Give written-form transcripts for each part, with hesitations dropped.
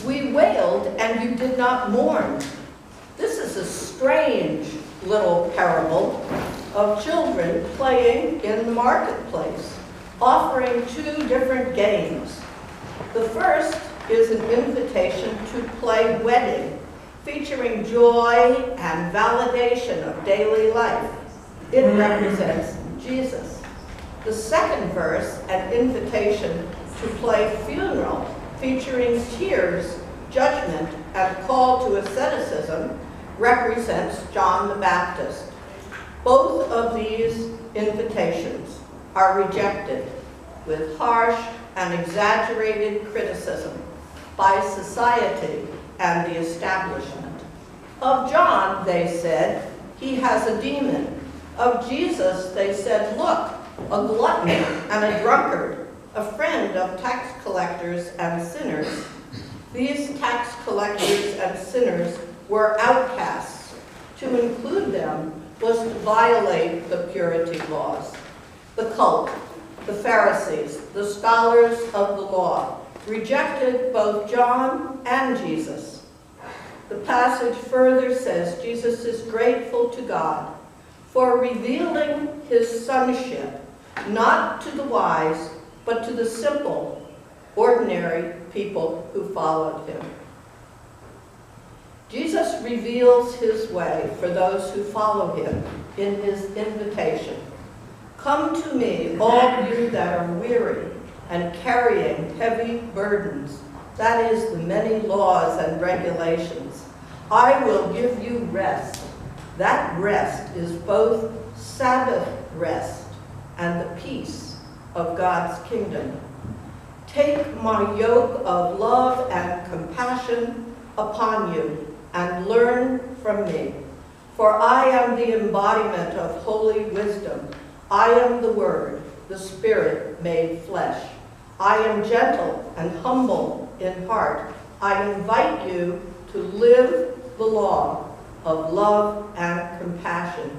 We wailed, and you did not mourn. This is a strange little parable of children playing in the marketplace, offering two different games. The first is an invitation to play wedding, featuring joy and validation of daily life. It represents Jesus. The second verse, an invitation to play funeral, featuring tears, judgment, and call to asceticism, represents John the Baptist. Both of these invitations are rejected with harsh and exaggerated criticism by society and the establishment. Of John, they said, he has a demon. Of Jesus, they said, look, a glutton and a drunkard, a friend of tax collectors and sinners. These tax collectors and sinners were outcasts. To include them was to violate the purity laws. The cult, the Pharisees, the scholars of the law, rejected both John and Jesus. The passage further says Jesus is grateful to God for revealing his sonship, not to the wise, but to the simple, ordinary people who followed him. Jesus reveals his way for those who follow him in his invitation. Come to me, all you that are weary and carrying heavy burdens, that is the many laws and regulations. I will give you rest. That rest is both Sabbath rest and the peace of God's kingdom. Take my yoke of love and compassion upon you and learn from me. For I am the embodiment of holy wisdom. I am the Word, the Spirit made flesh. I am gentle and humble in heart. I invite you to live the law of love and compassion,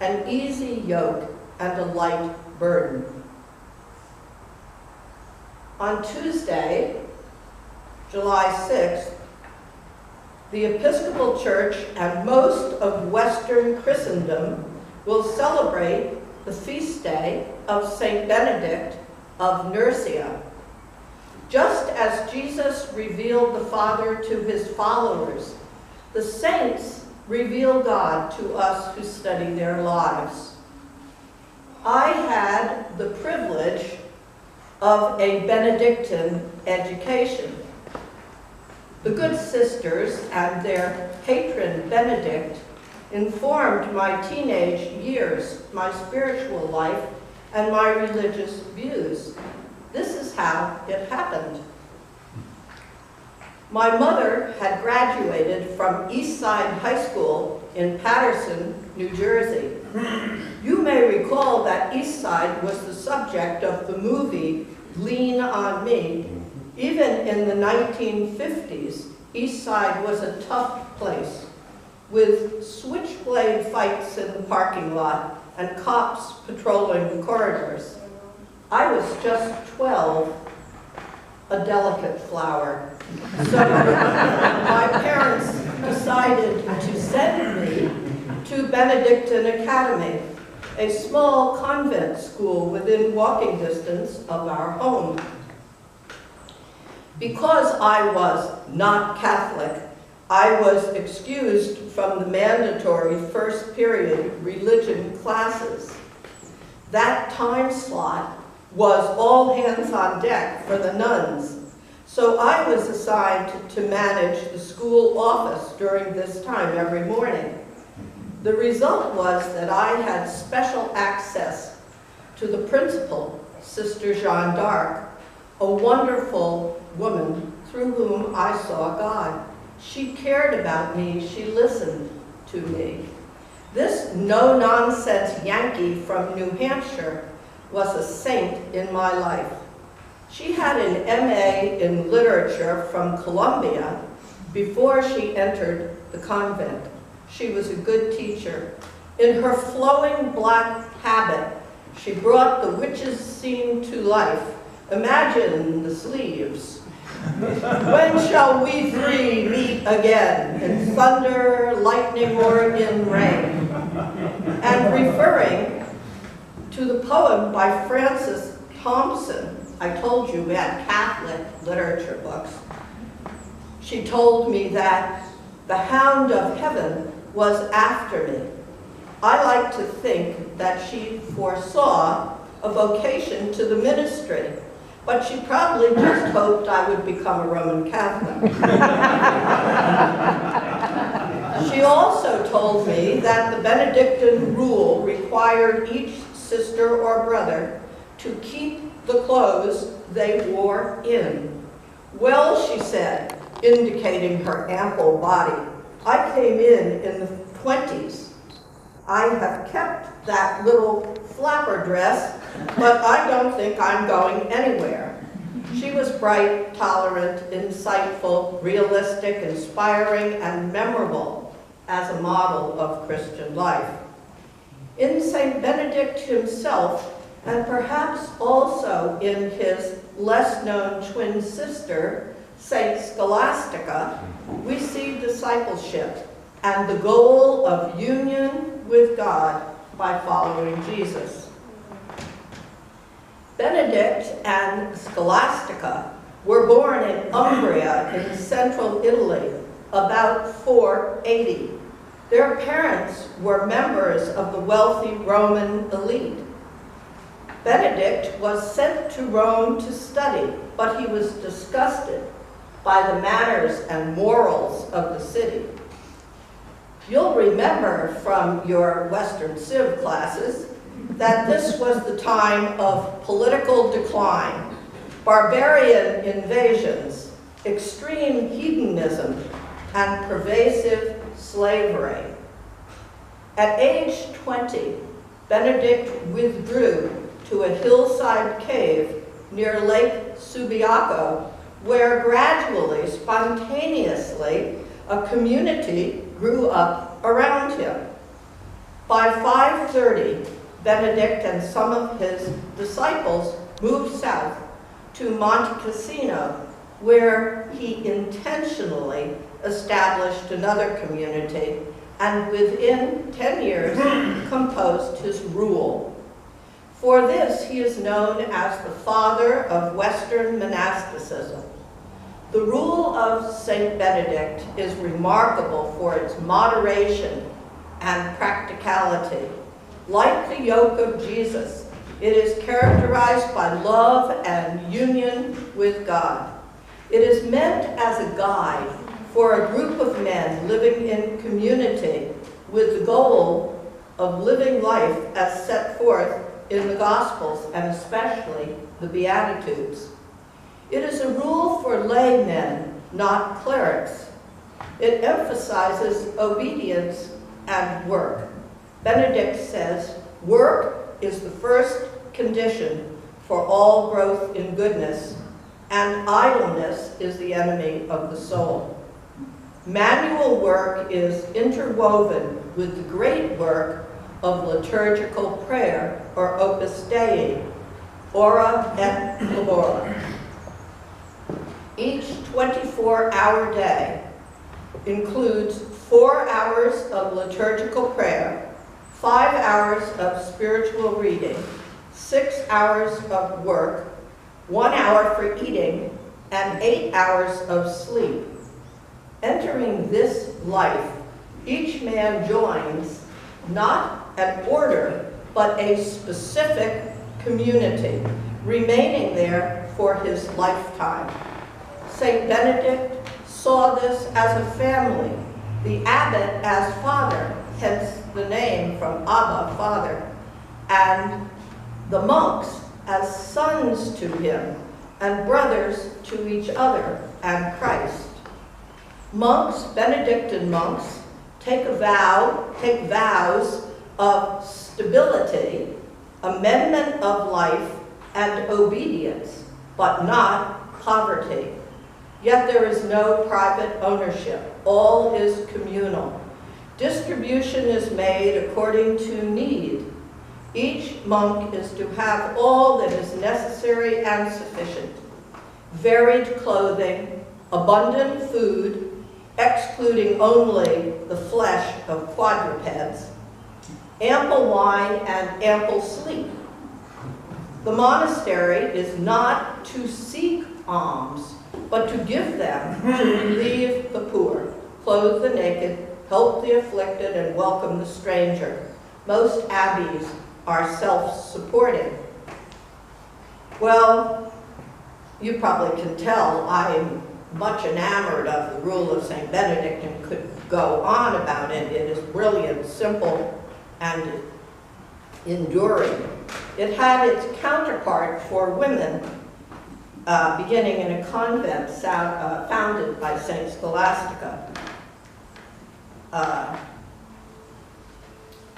an easy yoke and a light burden. On Tuesday, July 6th, the Episcopal Church and most of Western Christendom will celebrate the feast day of Saint Benedict of Nursia. Just as Jesus revealed the Father to his followers, the saints reveal God to us who study their lives. I had the privilege of a Benedictine education. The good sisters and their patron Benedict informed my teenage years, my spiritual life, and my religious views. This is how it happened. My mother had graduated from Eastside High School in Paterson, New Jersey. You may recall that Eastside was the subject of the movie Lean on Me. Even in the 1950s, Eastside was a tough place, with switchblade fights in the parking lot and cops patrolling the corridors. I was just 12, a delicate flower. So my parents decided to send me to Benedictine Academy, a small convent school within walking distance of our home. Because I was not Catholic, I was excused from the mandatory first period religion classes. That time slot was all hands on deck for the nuns, so I was assigned to manage the school office during this time every morning. The result was that I had special access to the principal, Sister Jeanne d'Arc, a wonderful woman through whom I saw God. She cared about me, she listened to me. This no-nonsense Yankee from New Hampshire was a saint in my life. She had an MA in literature from Columbia before she entered the convent. She was a good teacher. In her flowing black habit, she brought the witches' scene to life. Imagine the sleeves, When shall we three meet again, in thunder, lightning, or in rain? And referring to the poem by Francis Thompson, I told you we had Catholic literature books. She told me that the hound of heaven was after me. I like to think that she foresaw a vocation to the ministry, but she probably just hoped I would become a Roman Catholic. She also told me that the Benedictine rule required each sister or brother to keep the clothes they wore in. Well, she said, indicating her ample body, I came in the 20s. I have kept that little flapper dress, but I don't think I'm going anywhere. She was bright, tolerant, insightful, realistic, inspiring, and memorable as a model of Christian life. In St. Benedict himself, and perhaps also in his less-known twin sister, St. Scholastica, we see discipleship and the goal of union with God by following Jesus. Benedict and Scholastica were born in Umbria in central Italy about 480. Their parents were members of the wealthy Roman elite. Benedict was sent to Rome to study, but he was disgusted by the manners and morals of the city. You'll remember from your Western Civ classes that this was the time of political decline, barbarian invasions, extreme hedonism, and pervasive slavery. At age 20, Benedict withdrew to a hillside cave near Lake Subiaco, where gradually, spontaneously, a community grew up around him. By 530, Benedict and some of his disciples moved south to Monte Cassino, where he intentionally established another community and within 10 years composed his rule. For this, he is known as the father of Western monasticism. The rule of St. Benedict is remarkable for its moderation and practicality. Like the yoke of Jesus, it is characterized by love and union with God. It is meant as a guide for a group of men living in community with the goal of living life as set forth in the Gospels and especially the Beatitudes. It is a rule for laymen, not clerics. It emphasizes obedience and work. Benedict says, work is the first condition for all growth in goodness, and idleness is the enemy of the soul. Manual work is interwoven with the great work of liturgical prayer, or Opus Dei, Ora et Labora. Each 24-hour day includes 4 hours of liturgical prayer, 5 hours of spiritual reading, 6 hours of work, 1 hour for eating, and 8 hours of sleep. Entering this life, each man joins not an order, but a specific community, remaining there for his lifetime. St. Benedict saw this as a family, the abbot as father, hence the name from Abba, father, and the monks as sons to him, and brothers to each other and Christ. Monks, Benedictine monks, take vows of stability, amendment of life, and obedience, but not poverty. Yet there is no private ownership. All is communal. Distribution is made according to need. Each monk is to have all that is necessary and sufficient. varied clothing, abundant food, excluding only the flesh of quadrupeds, ample wine, and ample sleep. The monastery is not to seek alms, but to give them to relieve the poor, clothe the naked, help the afflicted, and welcome the stranger. Most abbeys are self-supporting. Well, you probably can tell I'm much enamored of the rule of St. Benedict and could go on about it. It is brilliant, simple, and enduring. It had its counterpart for women, beginning in a convent founded by St. Scholastica.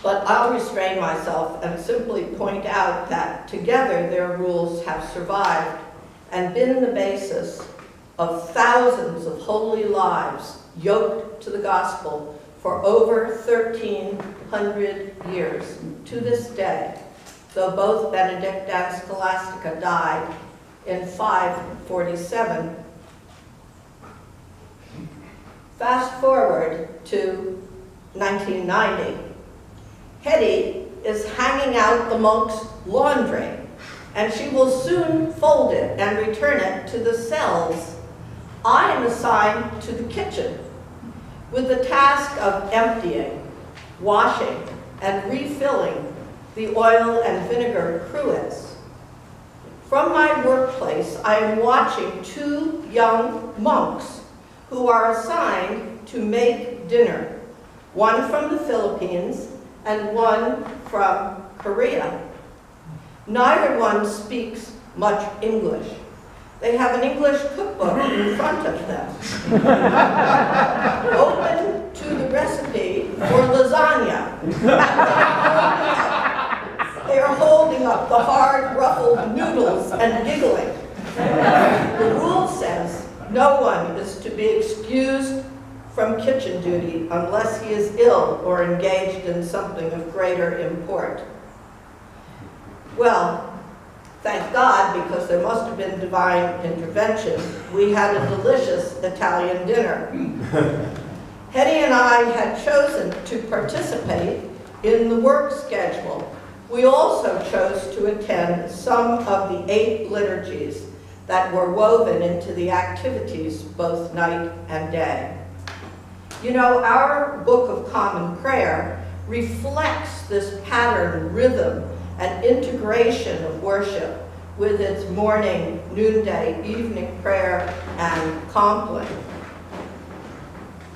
But I'll restrain myself and simply point out that together their rules have survived and been the basis of thousands of holy lives yoked to the gospel for over 1,300 years to this day, though both Benedict and Scholastica died in 547. Fast forward to 1990. Hetty is hanging out the monk's laundry, and she will soon fold it and return it to the cells. I am assigned to the kitchen with the task of emptying, washing, and refilling the oil and vinegar cruets. From my workplace, I am watching two young monks who are assigned to make dinner, one from the Philippines and one from Korea. Neither one speaks much English. They have an English cookbook in front of them, open to the recipe for lasagna. They are holding up the hard, ruffled noodles and giggling. The rule says no one is to be excused from kitchen duty unless he is ill or engaged in something of greater import. Well, thank God, because there must have been divine intervention, we had a delicious Italian dinner. Hetty and I had chosen to participate in the work schedule. We also chose to attend some of the 8 liturgies that were woven into the activities both night and day. You know, our Book of Common Prayer reflects this pattern, rhythm, and integration of worship with its morning, noonday, evening prayer, and compline.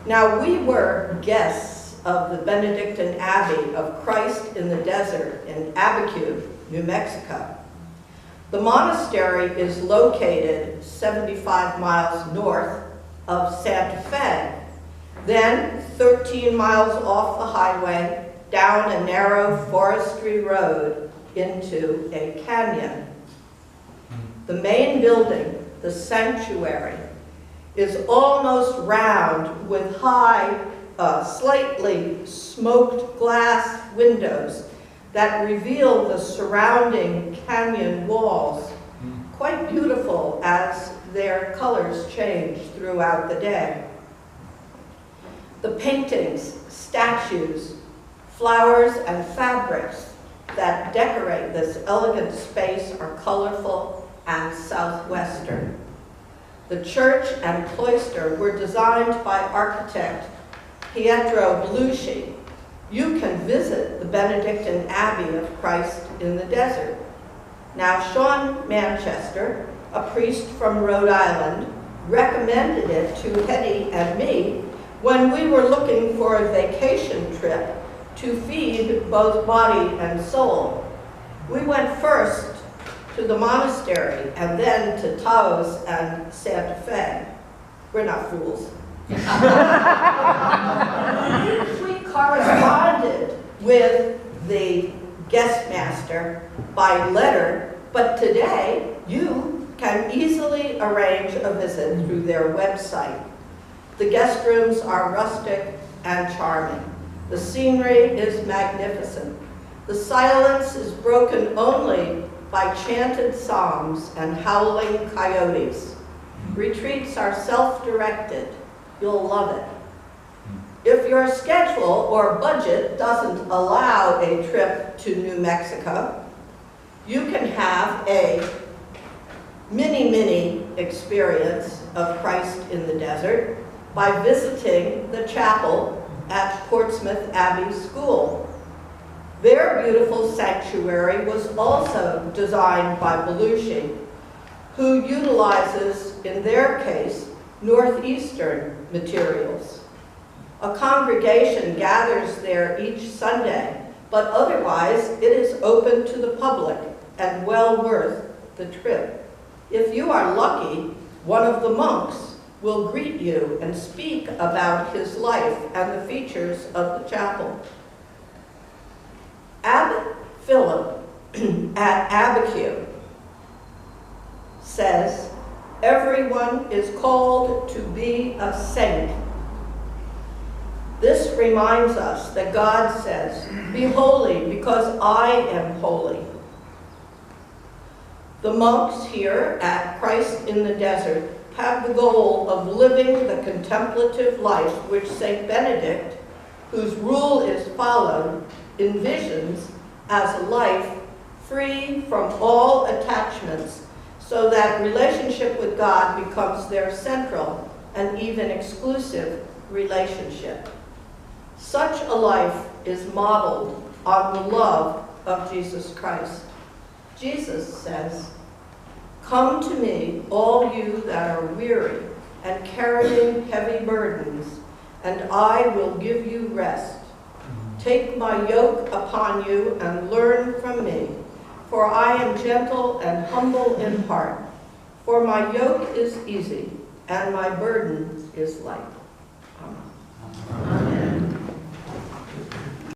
Now, we were guests of the Benedictine Abbey of Christ in the Desert in Abiquiu, New Mexico. The monastery is located 75 miles north of Santa Fe, then 13 miles off the highway, down a narrow forestry road into a canyon. The main building, the sanctuary, is almost round with high, slightly smoked glass windows that reveal the surrounding canyon walls, quite beautiful as their colors change throughout the day. The paintings, statues, flowers, and fabrics that decorate this elegant space are colorful and southwestern. The church and cloister were designed by architect Pietro Belushi. You can visit the Benedictine Abbey of Christ in the Desert. Now, Sean Manchester, a priest from Rhode Island, recommended it to Hetty and me when we were looking for a vacation trip to feed both body and soul. We went first to the monastery and then to Taos and Santa Fe. We're not fools. We corresponded with the guest master by letter, but today you can easily arrange a visit through their website. The guest rooms are rustic and charming. The scenery is magnificent. The silence is broken only by chanted psalms and howling coyotes. Retreats are self-directed. You'll love it. If your schedule or budget doesn't allow a trip to New Mexico, you can have a mini experience of Christ in the desert by visiting the chapel at Portsmouth Abbey School. Their beautiful sanctuary was also designed by Belushi, who utilizes, in their case, Northeastern materials. A congregation gathers there each Sunday, but otherwise it is open to the public and well worth the trip. If you are lucky, one of the monks will greet you and speak about his life and the features of the chapel. Abbot Philip at Abiquiu says, everyone is called to be a saint. This reminds us that God says, be holy because I am holy. The monks here at Christ in the Desert have the goal of living the contemplative life which St. Benedict, whose rule is followed, envisions as a life free from all attachments, so that relationship with God becomes their central and even exclusive relationship. Such a life is modeled on the love of Jesus Christ. Jesus says, come to me, all you that are weary and carrying heavy burdens, and I will give you rest. Take my yoke upon you and learn from me, for I am gentle and humble in heart. For my yoke is easy and my burden is light. Amen. Amen.